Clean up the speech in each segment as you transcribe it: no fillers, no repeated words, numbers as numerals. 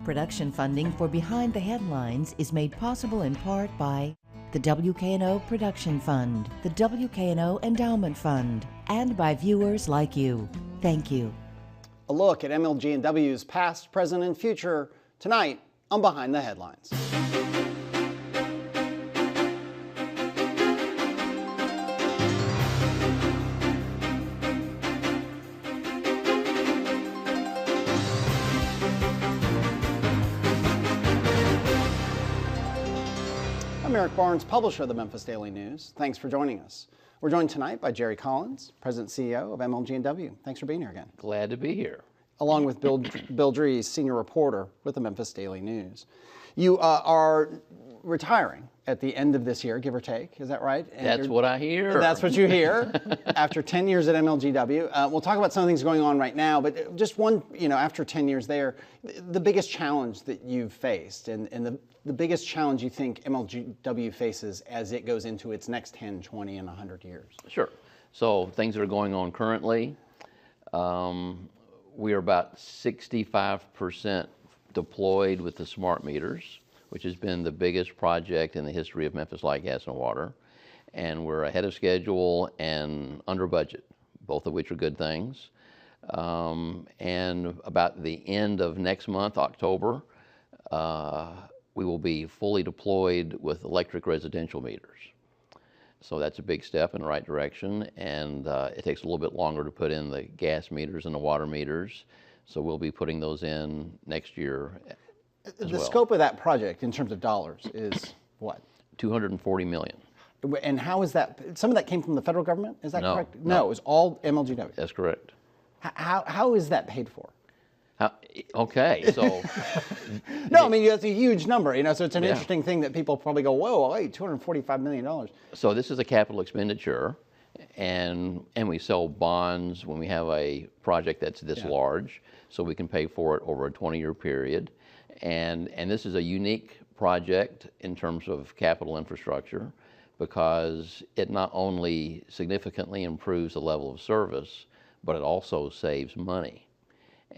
Production funding for Behind the Headlines is made possible in part by the WKNO Production Fund, the WKNO Endowment Fund, and by viewers like you. Thank you. A look at MLG&W's past, present, and future tonight on Behind the Headlines. I'm Eric Barnes, publisher of the Memphis Daily News. Thanks for joining us. We're joined tonight by Jerry Collins, President and CEO of MLG&W. Thanks for being here again. Glad to be here. Along with Bill Dries, senior reporter with the Memphis Daily News. You are retiring at the end of this year, give or take. Is that right? And that's what I hear. That's what you hear after 10 years at MLG&W. We'll talk about some things going on right now, but just one, after 10 years there, the biggest challenge that you've faced and the biggest challenge you think MLG&W faces as it goes into its next 10, 20, and 100 years. Sure. So things that are going on currently, we are about 65% deployed with the smart meters, which has been the biggest project in the history of Memphis Light, Gas, and Water. And we're ahead of schedule and under budget, both of which are good things. And about the end of next month, October, we will be fully deployed with electric residential meters. So that's a big step in the right direction, and it takes a little bit longer to put in the gas meters and the water meters. So we'll be putting those in next year as well. Scope of that project in terms of dollars is what? $240 million. And how is that? Some of that came from the federal government, is that correct? No, it was all MLG&W. That's correct. How is that paid for? Okay, so... No, I mean, that's a huge number, so it's an interesting thing that people probably go, whoa, wait, $245 million. So this is a capital expenditure, and we sell bonds when we have a project that's this large, so we can pay for it over a 20-year period. And this is a unique project in terms of capital infrastructure because it not only significantly improves the level of service, but it also saves money.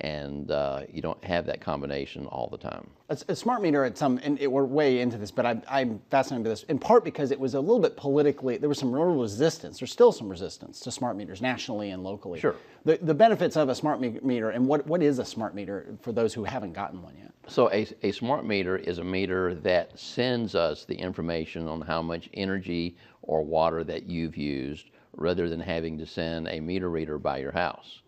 And you don't have that combination all the time. A smart meter at we're way into this, but I'm fascinated by this, in part because it was a little bit politically, there was some real resistance, there's still some resistance to smart meters nationally and locally. Sure. The benefits of a smart meter, and what is a smart meter for those who haven't gotten one yet? So a smart meter is a meter that sends us the information on how much energy or water that you've used rather than having to send a meter reader by your house.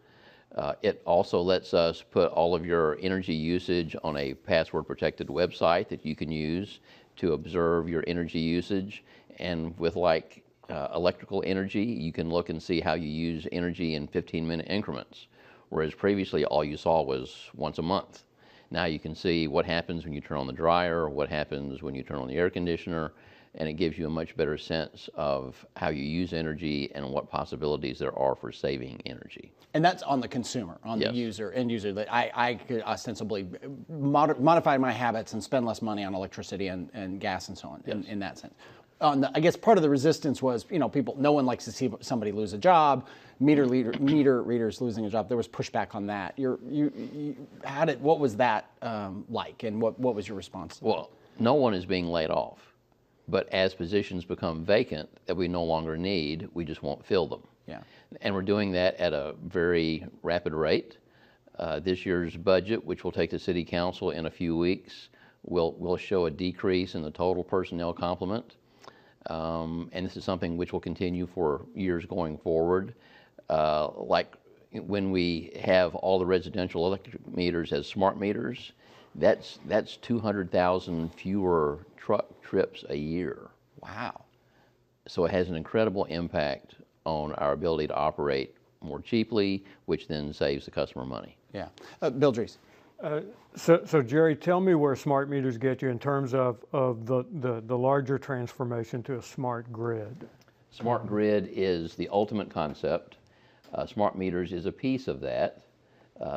It also lets us put all of your energy usage on a password-protected website that you can use to observe your energy usage. And with electrical energy, you can look and see how you use energy in 15-minute increments, whereas previously all you saw was once a month. Now you can see what happens when you turn on the dryer, what happens when you turn on the air conditioner, and it gives you a much better sense of how you use energy and what possibilities there are for saving energy. And that's on the consumer, on the end user, that I could ostensibly modify my habits and spend less money on electricity and gas and so on, in that sense. I guess part of the resistance was, no one likes to see somebody lose a job, meter readers losing a job. There was pushback on that. What was that like, and what was your response? Well, no one is being laid off. But as positions become vacant that we no longer need, we just won't fill them. Yeah. And we're doing that at a very rapid rate. This year's budget, which will take to City Council in a few weeks, will show a decrease in the total personnel complement. And this is something which will continue for years going forward. Like when we have all the residential electric meters as smart meters, that's 200,000 fewer truck trips a year. Wow. So it has an incredible impact on our ability to operate more cheaply, which then saves the customer money. Yeah. Bill Dries. So Jerry, tell me where smart meters get you in terms of the larger transformation to a smart grid. Smart grid is the ultimate concept. Smart meters is a piece of that.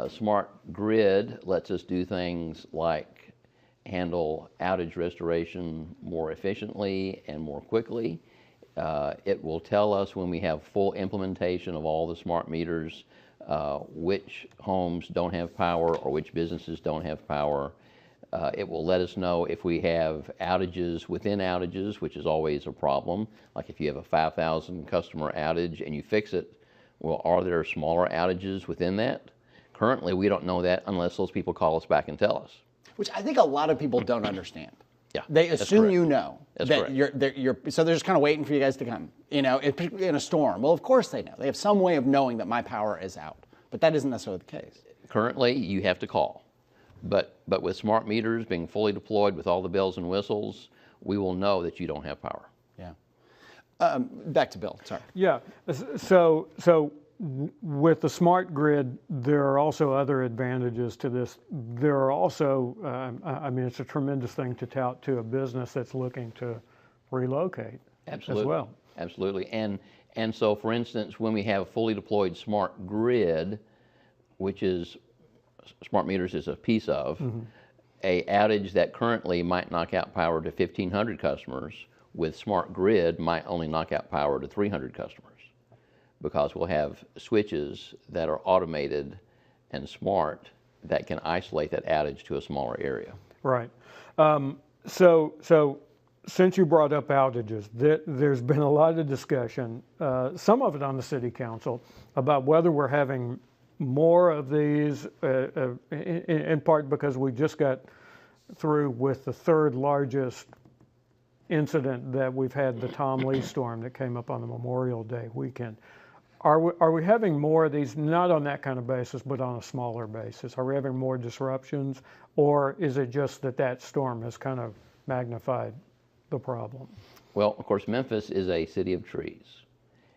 Smart grid lets us do things like handle outage restoration more efficiently and more quickly. It will tell us when we have full implementation of all the smart meters, which homes don't have power or which businesses don't have power. It will let us know if we have outages within outages, which is always a problem. Like if you have a 5,000 customer outage and you fix it, well, are there smaller outages within that? Currently, we don't know that unless those people call us back and tell us. Which I think a lot of people don't understand. Yeah, they assume you know that's that correct. so they're just kind of waiting for you guys to come. You know, particularly in a storm. Well, of course they know. They have some way of knowing that my power is out, but that isn't necessarily the case. Currently, you have to call, but with smart meters being fully deployed with all the bells and whistles, we will know that you don't have power. Yeah. Back to Bill. Sorry. Yeah. So with the smart grid, there are also other advantages to this. There are also, I mean, it's a tremendous thing to tout to a business that's looking to relocate. Absolutely. As well. Absolutely. And so, for instance, when we have a fully deployed smart grid, which is smart meters is a piece of, a outage that currently might knock out power to 1,500 customers, with smart grid might only knock out power to 300 customers, because we'll have switches that are automated and smart that can isolate that outage to a smaller area. Right. So since you brought up outages, there's been a lot of discussion, some of it on the city council, about whether we're having more of these, in part because we just got through with the third largest incident that we've had, the Tom Lee storm that came up on the Memorial Day weekend. Are we having more of these, not on that kind of basis, but on a smaller basis? Are we having more disruptions, or is it just that storm has kind of magnified the problem? Well, of course, Memphis is a city of trees,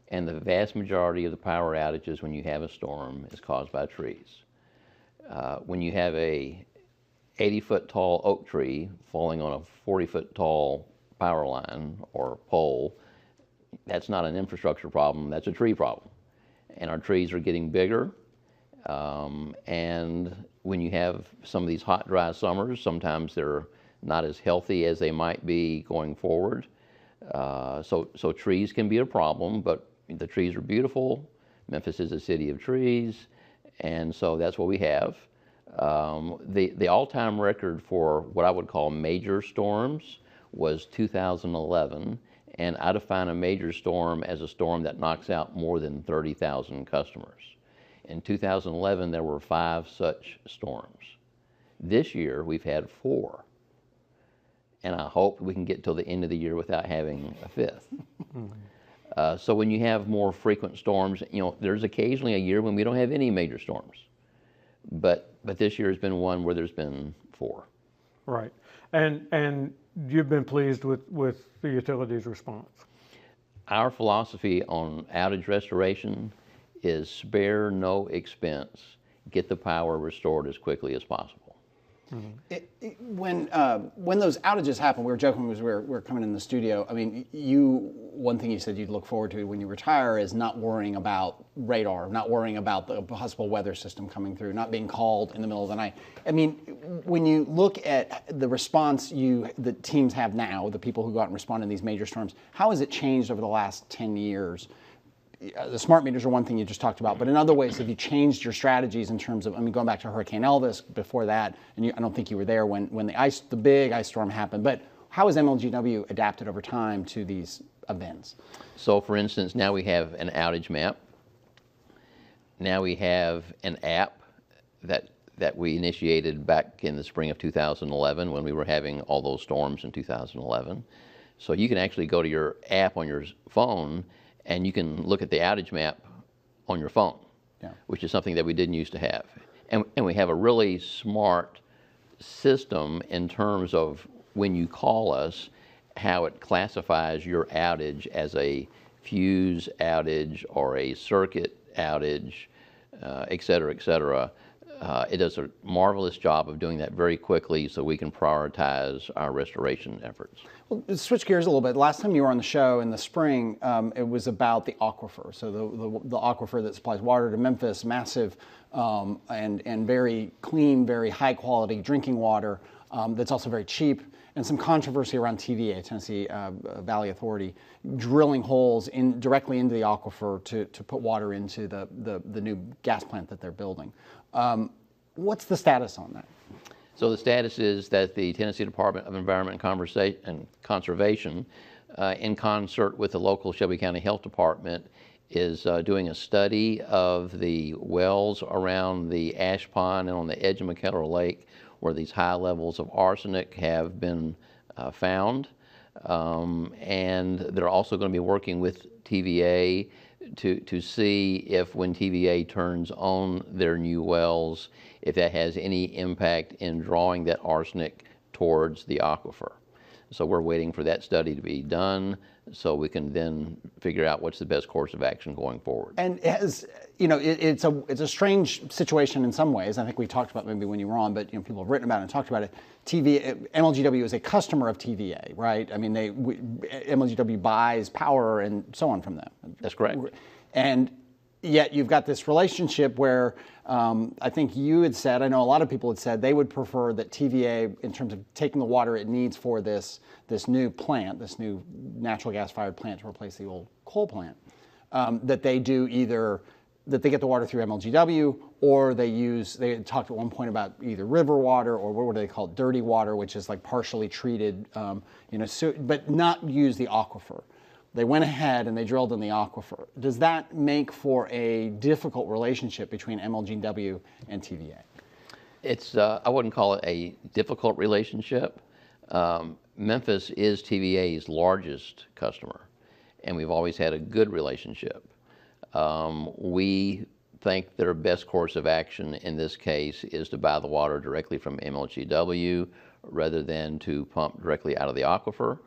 and the vast majority of the power outages when you have a storm is caused by trees. When you have a 80-foot tall oak tree falling on a 40-foot tall power line or pole, that's not an infrastructure problem, that's a tree problem. And our trees are getting bigger, and when you have some of these hot, dry summers, sometimes they're not as healthy as they might be going forward. So trees can be a problem, but the trees are beautiful. Memphis is a city of trees, and so that's what we have. The all-time record for what I would call major storms was 2011, and I define a major storm as a storm that knocks out more than 30,000 customers. In 2011, there were 5 such storms. This year, we've had 4. And I hope we can get till the end of the year without having a 5th. So when you have more frequent storms, you know, there's occasionally a year when we don't have any major storms. But this year has been one where there's been 4. Right. And you've been pleased with the utilities response? Our philosophy on outage restoration is spare no expense. Get the power restored as quickly as possible. When those outages happen, we were joking as we were coming in the studio. I mean, one thing you said you'd look forward to when you retire is not worrying about radar, not worrying about the possible weather system coming through, not being called in the middle of the night. I mean, when you look at the response the teams have now, the people who go out and respond in these major storms, how has it changed over the last 10 years? The smart meters are one thing you just talked about, but in other ways, have you changed your strategies in terms of, I mean, going back to Hurricane Elvis before that, and I don't think you were there when the big ice storm happened, but how has MLGW adapted over time to these events? So for instance, now we have an outage map. Now we have an app that we initiated back in the spring of 2011 when we were having all those storms in 2011. So you can actually go to your app on your phone and you can look at the outage map on your phone, which is something that we didn't used to have. And we have a really smart system in terms of when you call us, how it classifies your outage as a fuse outage or a circuit outage, et cetera, et cetera. It does a marvelous job of doing that very quickly so we can prioritize our restoration efforts. Well, let's switch gears a little bit. Last time you were on the show in the spring, it was about the aquifer. So the aquifer that supplies water to Memphis, massive and very clean, very high quality drinking water that's also very cheap. And some controversy around TVA, Tennessee Valley Authority, drilling holes directly into the aquifer to put water into the new gas plant that they're building. What's the status on that? So the status is that the Tennessee Department of Environment and Conservation, in concert with the local Shelby County Health Department, is doing a study of the wells around the ash pond and on the edge of McKellar Lake where these high levels of arsenic have been found. And they're also going to be working with TVA to see if when TVA turns on their new wells, if that has any impact in drawing that arsenic towards the aquifer. So we're waiting for that study to be done so we can then figure out what's the best course of action going forward. And as you know, it's a strange situation in some ways. I think we talked about maybe when you were on, but you know, people have written about it and talked about it. MLGW is a customer of TVA, right? I mean, MLGW buys power and so on from them. That's correct. And yet you've got this relationship where I think you had said, I know a lot of people had said they would prefer that TVA, in terms of taking the water it needs for this new plant, this new natural gas-fired plant to replace the old coal plant, that they do either, that they get the water through MLGW, or they talked at one point about either river water, or what do they call it, dirty water, which is like partially treated, but not use the aquifer. They went ahead and they drilled in the aquifer. Does that make for a difficult relationship between MLGW and TVA? It's, I wouldn't call it a difficult relationship. Memphis is TVA's largest customer, and we've always had a good relationship. We think their best course of action in this case is to buy the water directly from MLGW rather than to pump directly out of the aquifer.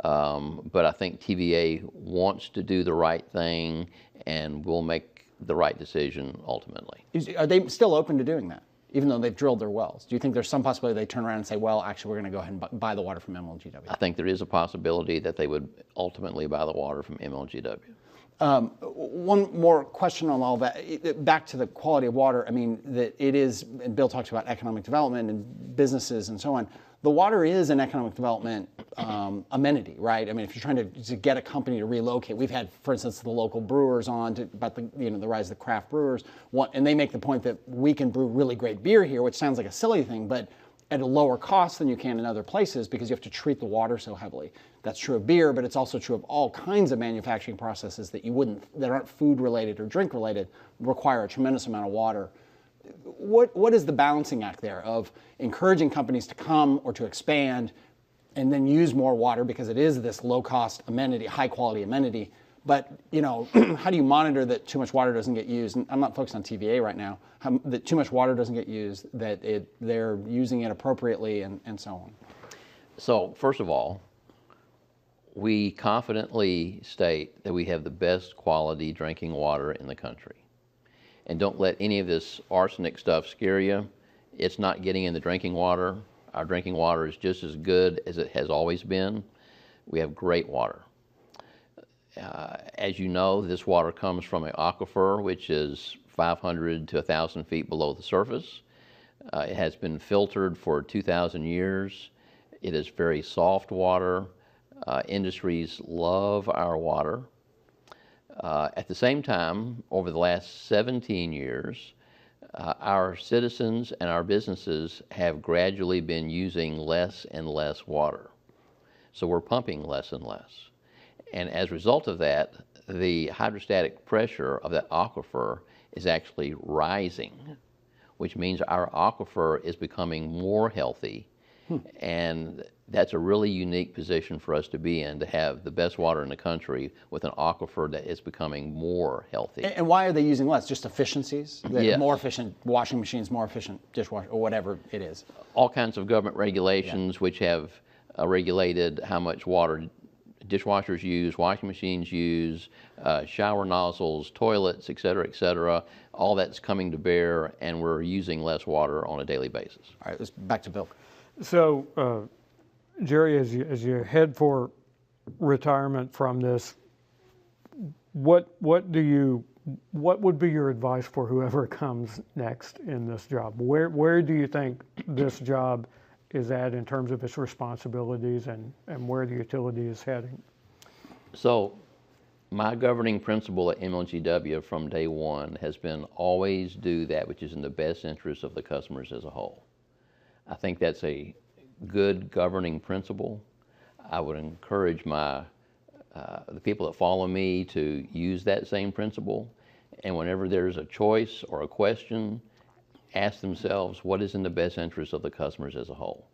But I think TVA wants to do the right thing and will make the right decision ultimately. Are they still open to doing that, even though they've drilled their wells? Do you think there's some possibility they turn around and say, well, actually, we're going to go ahead and buy the water from MLGW? I think there is a possibility that they would ultimately buy the water from MLGW. One more question on all that. Back to the quality of water. I mean, that it is, and Bill talks about economic development and businesses and so on. The water is an economic development amenity, right? I mean, if you're trying to get a company to relocate, we've had, for instance, the local brewers on about the rise of the craft brewers, and they make the point that we can brew really great beer here, which sounds like a silly thing, but at a lower cost than you can in other places because you have to treat the water so heavily. That's true of beer, but it's also true of all kinds of manufacturing processes that aren't food related or drink related, require a tremendous amount of water. What is the balancing act there of encouraging companies to come or to expand and then use more water because it is this low-cost amenity, high-quality amenity, but how do you monitor that too much water doesn't get used? And I'm not focused on TVA right now. That too much water doesn't get used, that they're using it appropriately, and so on. So first of all, we confidently state that we have the best quality drinking water in the country. And don't let any of this arsenic stuff scare you. It's not getting in the drinking water. Our drinking water is just as good as it has always been. We have great water. As you know, this water comes from an aquifer, which is 500 to 1,000 feet below the surface. It has been filtered for 2,000 years. It is very soft water. Industries love our water. At the same time, over the last 17 years, our citizens and our businesses have gradually been using less and less water. So we're pumping less and less. And as a result of that, the hydrostatic pressure of that aquifer is actually rising, which means our aquifer is becoming more healthy. And that's a really unique position for us to be in, to have the best water in the country with an aquifer that is becoming more healthy. And why are they using less? Just efficiencies? Yes. More efficient washing machines, more efficient dishwasher, or whatever it is? All kinds of government regulations which have regulated how much water dishwashers use, washing machines use, shower nozzles, toilets, et cetera, all that's coming to bear, and we're using less water on a daily basis. All right, let's back to Bill. So, Jerry, as you head for retirement from this, what would be your advice for whoever comes next in this job? Where do you think this job is at in terms of its responsibilities and where the utility is heading? So my governing principle at MLGW from day one has been always do that which is in the best interest of the customers as a whole. I think that's a good governing principle. I would encourage the people that follow me to use that same principle. And whenever there's a choice or a question, ask themselves what is in the best interest of the customers as a whole.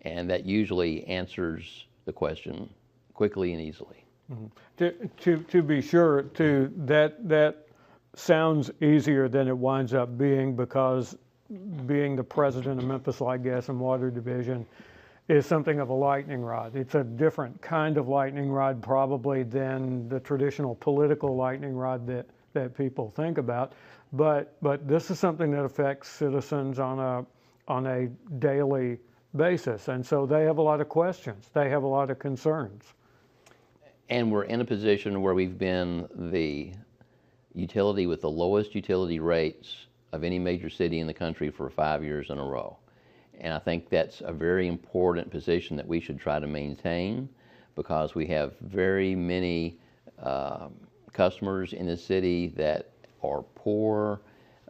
And that usually answers the question quickly and easily. Mm-hmm. To be sure, that sounds easier than it winds up being, because being the president of Memphis Light Gas and Water Division is something of a lightning rod. It's a different kind of lightning rod probably than the traditional political lightning rod that people think about. But this is something that affects citizens on a daily basis. And so they have a lot of questions. They have a lot of concerns. And we're in a position where we've been the utility with the lowest utility rates of any major city in the country for 5 years in a row. And I think that's a very important position that we should try to maintain, because we have very many customers in the city that are poor,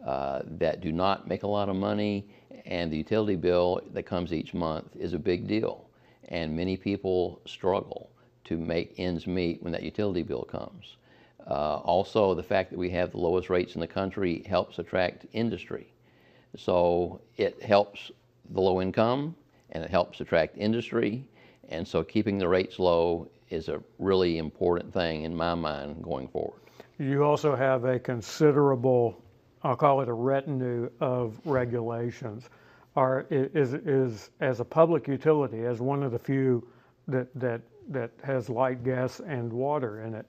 that do not make a lot of money, and the utility bill that comes each month is a big deal. And many people struggle to make ends meet when that utility bill comes. Also, the fact that we have the lowest rates in the country helps attract industry. So it helps the low income, and it helps attract industry. And so keeping the rates low is a really important thing in my mind going forward. You also have a considerable, I'll call it a retinue of regulations. Is as a public utility, as one of the few that has light, gas, and water in it,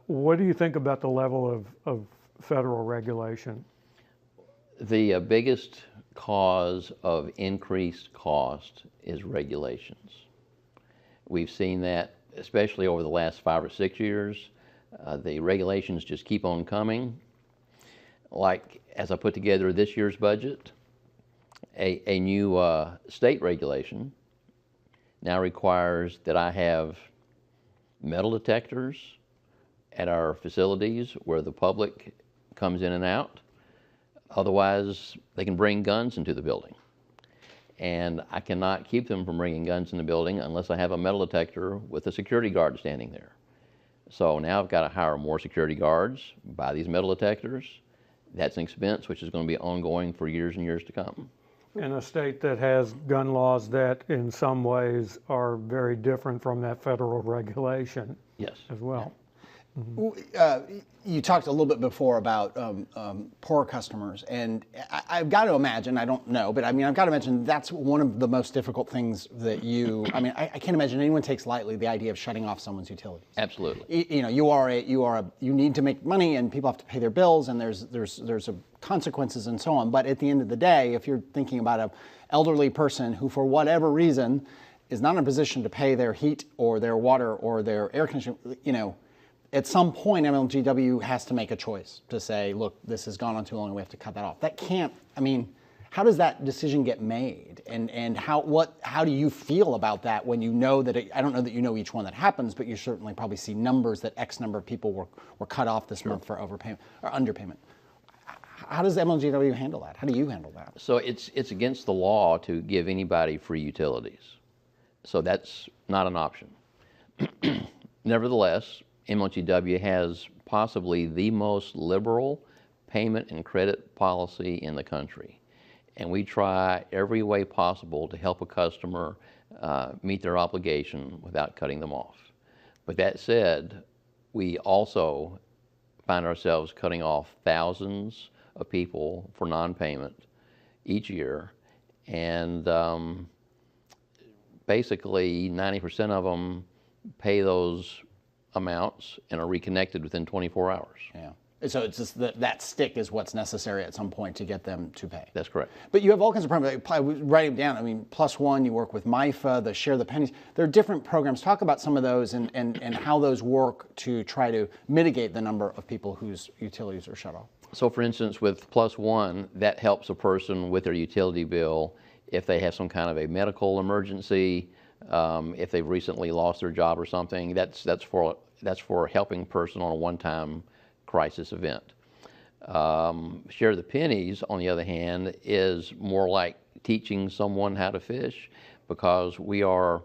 what do you think about the level of federal regulation? The biggest cause of increased cost is regulations. We've seen that especially over the last 5 or 6 years. The regulations just keep on coming. Like, as I put together this year's budget, a new state regulation now requires that I have metal detectors at our facilities where the public comes in and out. Otherwise, they can bring guns into the building. And I cannot keep them from bringing guns in the building unless I have a metal detector with a security guard standing there. So now I've got to hire more security guards, buy these metal detectors. That's an expense which is going to be ongoing for years and years to come. In a state that has gun laws that in some ways are very different from that federal regulation. Yes. As well. Mm-hmm. You talked a little bit before about poor customers, and I've got to imagine, I don't know, but I mean, I've got to imagine that's one of the most difficult things that I can't imagine anyone takes lightly the idea of shutting off someone's utilities. Absolutely. You need to make money, and people have to pay their bills, and there's consequences and so on. But at the end of the day, if you're thinking about an elderly person who, for whatever reason, is not in a position to pay their heat or their water or their air conditioning, at some point, MLGW has to make a choice to say, look, this has gone on too long and we have to cut that off. That can't, how does that decision get made? And how do you feel about that when you know that, I don't know that you know each one that happens, but you certainly probably see numbers that X number of people were cut off this month for overpayment or underpayment. How does MLGW handle that? How do you handle that? So it's against the law to give anybody free utilities. So that's not an option. Nevertheless, MLGW has possibly the most liberal payment and credit policy in the country. And we try every way possible to help a customer meet their obligation without cutting them off. But that said, we also find ourselves cutting off thousands of people for non-payment each year. And basically 90% of them pay those amounts and are reconnected within 24 hours. Yeah. So it's just that stick is what's necessary at some point to get them to pay. That's correct. But you have all kinds of programs. I was writing them down. Plus One, you work with MIFA, the Share the Pennies. There are different programs. Talk about some of those and how those work to try to mitigate the number of people whose utilities are shut off. So for instance, with Plus One, that helps a person with their utility bill if they have some kind of a medical emergency, if they've recently lost their job or something. That's for helping a person on a one-time crisis event. Share the Pennies, on the other hand, is more like teaching someone how to fish, because we are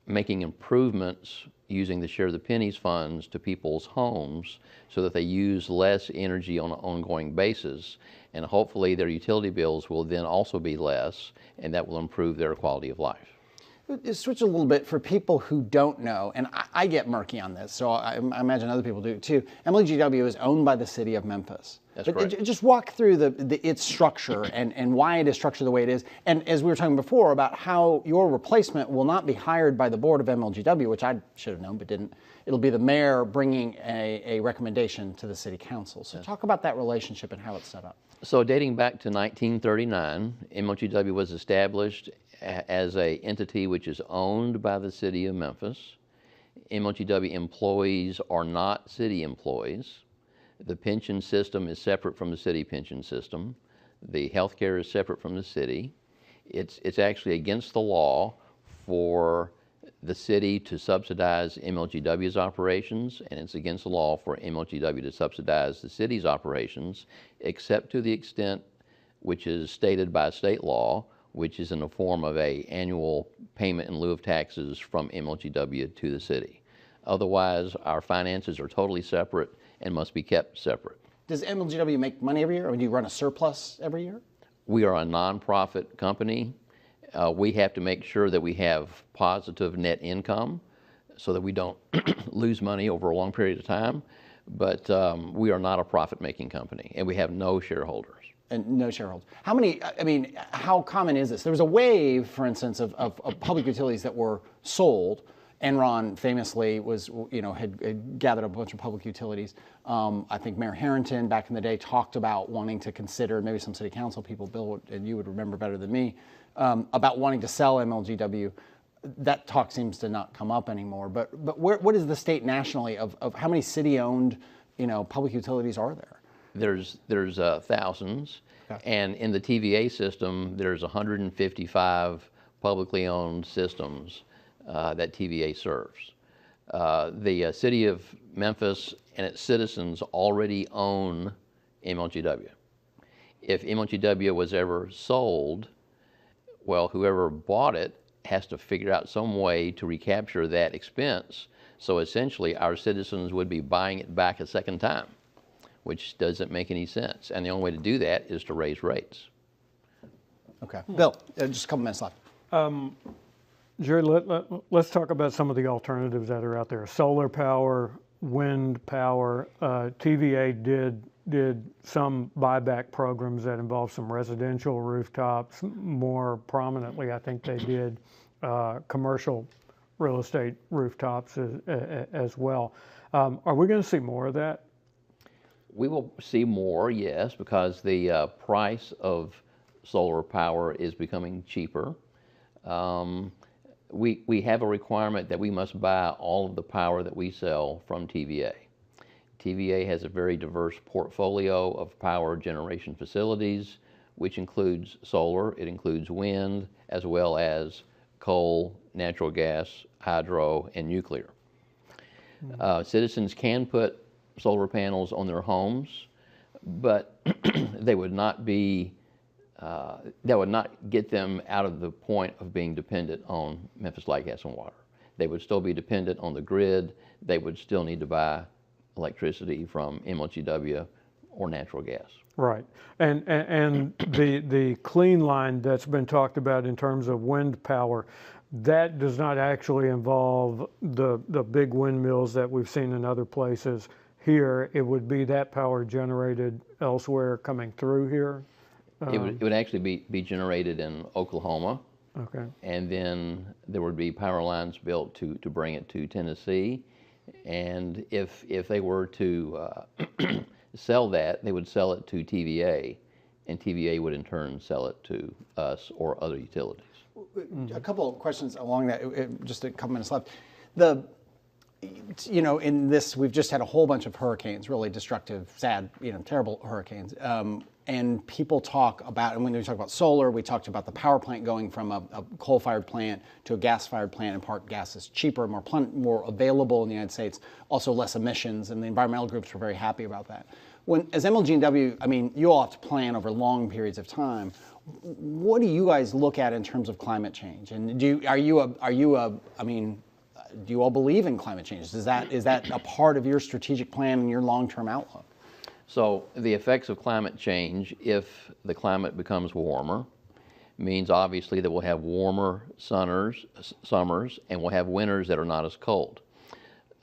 making improvements using the Share the Pennies funds to people's homes so that they use less energy on an ongoing basis, and hopefully their utility bills will then also be less, and that will improve their quality of life. Switch a little bit for people who don't know, and I get murky on this, so I imagine other people do too. MLGW is owned by the city of Memphis. That's correct. Just walk through its structure and why it is structured the way it is. And as we were talking before about how your replacement will not be hired by the board of MLGW, which I should have known but didn't. It'll be the mayor bringing a recommendation to the city council. So talk about that relationship and how it's set up. So dating back to 1939, MLGW was established as an entity which is owned by the city of Memphis. MLGW employees are not city employees. The pension system is separate from the city pension system. The health care is separate from the city. It's actually against the law for the city to subsidize MLGW's operations, and it's against the law for MLGW to subsidize the city's operations, except to the extent which is stated by state law, which is in the form of an annual payment in lieu of taxes from MLGW to the city. Otherwise, our finances are totally separate and must be kept separate. Does MLGW make money every year, or do you run a surplus every year? We are a nonprofit company. We have to make sure that we have positive net income so that we don't lose money over a long period of time. But we are not a profit-making company, and we have no shareholders. And no shareholders. How many, I mean, how common is this? There was a wave, for instance, of public utilities that were sold. Enron famously was, had gathered a bunch of public utilities. I think Mayor Harrington back in the day talked about wanting to consider, maybe some city council people, Bill, and you would remember better than me, about wanting to sell MLGW. That talk seems to not come up anymore. But what is the state nationally of how many city-owned, public utilities are there? There's thousands, okay. And in the TVA system, there's 155 publicly owned systems that TVA serves. The city of Memphis and its citizens already own MLGW. If MLGW was ever sold, well, whoever bought it has to figure out some way to recapture that expense. So essentially, our citizens would be buying it back a second time, which doesn't make any sense. And the only way to do that is to raise rates. Okay. Bill, just a couple minutes left. Jerry, let's talk about some of the alternatives that are out there. Solar power, wind power. TVA did some buyback programs that involved some residential rooftops. More prominently, I think they did commercial real estate rooftops as well. Are we going to see more of that? We will see more, yes, because the price of solar power is becoming cheaper. We have a requirement that we must buy all of the power that we sell from TVA. TVA has a very diverse portfolio of power generation facilities, which includes solar, it includes wind, as well as coal, natural gas, hydro, and nuclear. Citizens can put solar panels on their homes, but they would not be, that would not get them out of the point of being dependent on Memphis Light, Gas, and Water. They would still be dependent on the grid. They would still need to buy electricity from MLGW or natural gas. Right, and the clean line that's been talked about in terms of wind power, that does not actually involve the big windmills that we've seen in other places. Here, it would be that power generated elsewhere coming through here? It would actually be generated in Oklahoma. Okay. And then there would be power lines built to bring it to Tennessee. And if they were to sell that, they would sell it to TVA, and TVA would in turn sell it to us or other utilities. A couple of questions along that, just a couple minutes left. In this, we've just had a whole bunch of hurricanes, really destructive, sad, terrible hurricanes. And people talk about, and when we talk about solar, we talked about the power plant going from a coal-fired plant to a gas-fired plant. In part, gas is cheaper, more available in the United States, also less emissions, and the environmental groups were very happy about that. As MLG&W, you all have to plan over long periods of time. what do you guys look at in terms of climate change? And do you all believe in climate change? Is that a part of your strategic plan and your long-term outlook? So the effects of climate change, if the climate becomes warmer, means obviously that we'll have warmer summers and we'll have winters that are not as cold.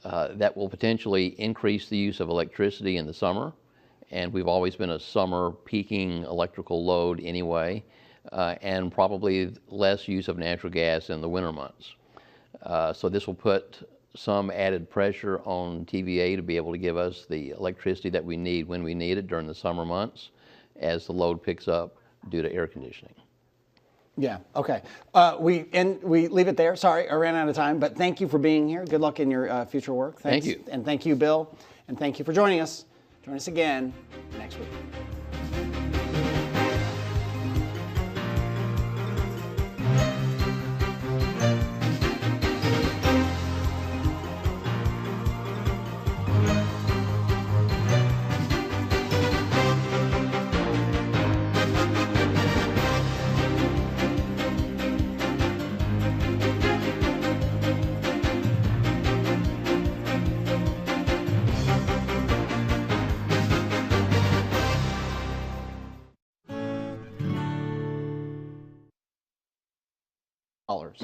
That will potentially increase the use of electricity in the summer, and we've always been a summer peaking electrical load anyway, and probably less use of natural gas in the winter months. So this will put some added pressure on TVA to be able to give us the electricity that we need when we need it during the summer months as the load picks up due to air conditioning. Yeah, okay. We leave it there. Sorry, I ran out of time, but thank you for being here. Good luck in your future work. Thanks. Thank you. And thank you, Bill, and thank you for joining us. Join us again next week.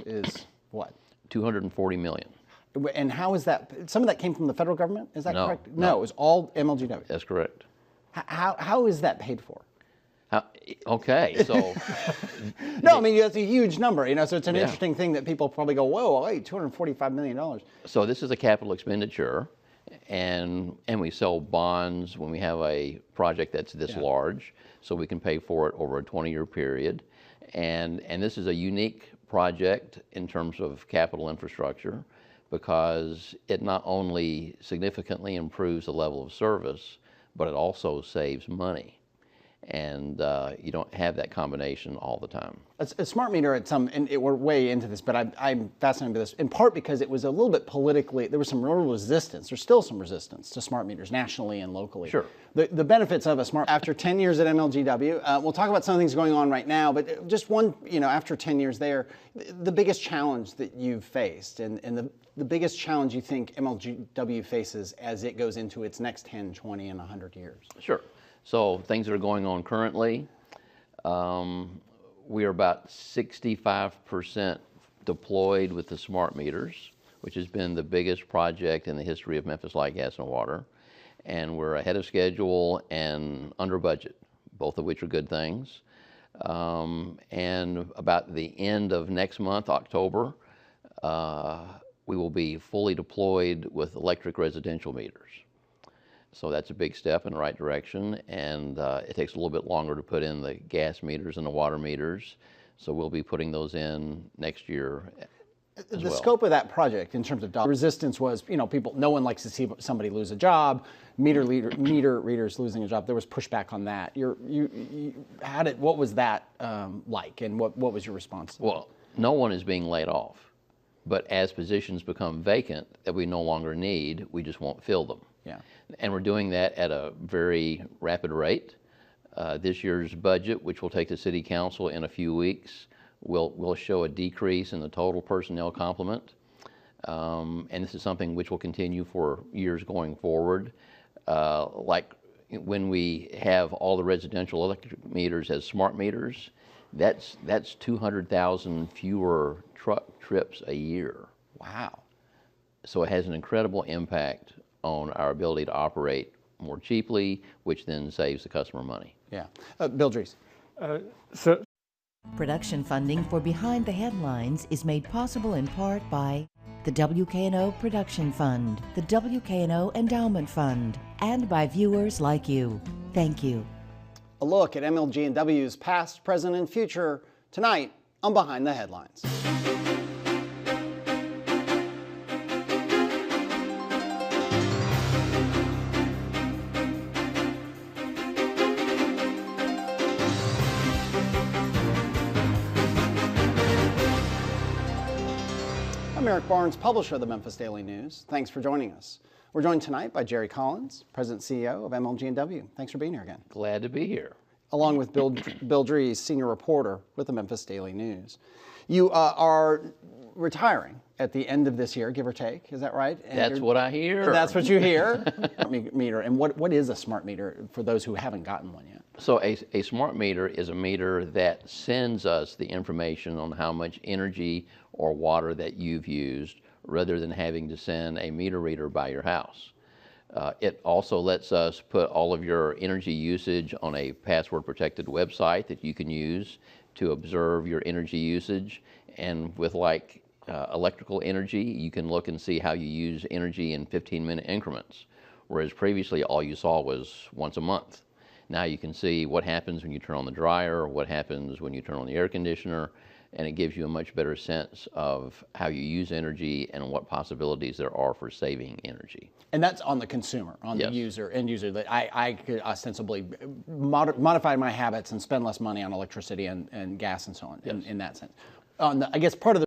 Is what? 240 million. And how is that? Some of that came from the federal government. Is that correct? No, it was all MLGW. That's correct. How is that paid for? Okay, so no, I mean that's a huge number. So it's an interesting thing that people probably go, whoa, wait, $245 million. So this is a capital expenditure, and we sell bonds when we have a project that's this large, so we can pay for it over a 20-year period, and this is a unique project in terms of capital infrastructure because it not only significantly improves the level of service, but it also saves money. And you don't have that combination all the time. A smart meter and we're way into this, but I'm fascinated by this, in part because it was a little bit politically, there was some real resistance, there's still some resistance to smart meters nationally and locally. Sure. The benefits of a smart, after 10 years at MLGW, we'll talk about some things going on right now, but just one, after 10 years there, the biggest challenge that you've faced and the biggest challenge you think MLGW faces as it goes into its next 10, 20, and 100 years. Sure. So things that are going on currently, we are about 65% deployed with the smart meters, which has been the biggest project in the history of Memphis Light, Gas, and Water. And we're ahead of schedule and under budget, both of which are good things. And about the end of next month, October, we will be fully deployed with electric residential meters. So that's a big step in the right direction, and it takes a little bit longer to put in the gas meters and the water meters. So we'll be putting those in next year as well. Scope of that project in terms of resistance was, no one likes to see somebody lose a job, meter readers losing a job. There was pushback on that. What was that like, and what was your response to that? Well, no one is being laid off, but as positions become vacant that we no longer need, we just won't fill them. Yeah. And we're doing that at a very rapid rate. This year's budget, which will take to City Council in a few weeks, will show a decrease in the total personnel complement. And this is something which will continue for years going forward. Like when we have all the residential electric meters as smart meters, that's 200,000 fewer truck trips a year. Wow. So it has an incredible impact on our ability to operate more cheaply, which then saves the customer money. Yeah. Bill Dries. Production funding for Behind the Headlines is made possible in part by the WKNO Production Fund, the WKNO Endowment Fund, and by viewers like you. Thank you. A look at MLG&W's past, present, and future tonight on Behind the Headlines. I'm Eric Barnes, publisher of the Memphis Daily News. Thanks for joining us. We're joined tonight by Jerry Collins, President and CEO of MLG&W. Thanks for being here again. Glad to be here. along with Bill Dries, senior reporter with the Memphis Daily News. You are retiring at the end of this year, give or take. Is that right? And that's what I hear. That's what you hear. Smart meter. And what is a smart meter for those who haven't gotten one yet? So a smart meter is a meter that sends us the information on how much energy or water that you've used, rather than having to send a meter reader by your house. It also lets us put all of your energy usage on a password-protected website that you can use to observe your energy usage. And with electrical energy, you can look and see how you use energy in 15-minute increments, whereas previously all you saw was once a month. Now you can see what happens when you turn on the dryer, what happens when you turn on the air conditioner, and it gives you a much better sense of how you use energy and what possibilities there are for saving energy. And that's on the consumer, on the end user. That I could ostensibly modify my habits and spend less money on electricity and gas and so on in that sense. I guess part of the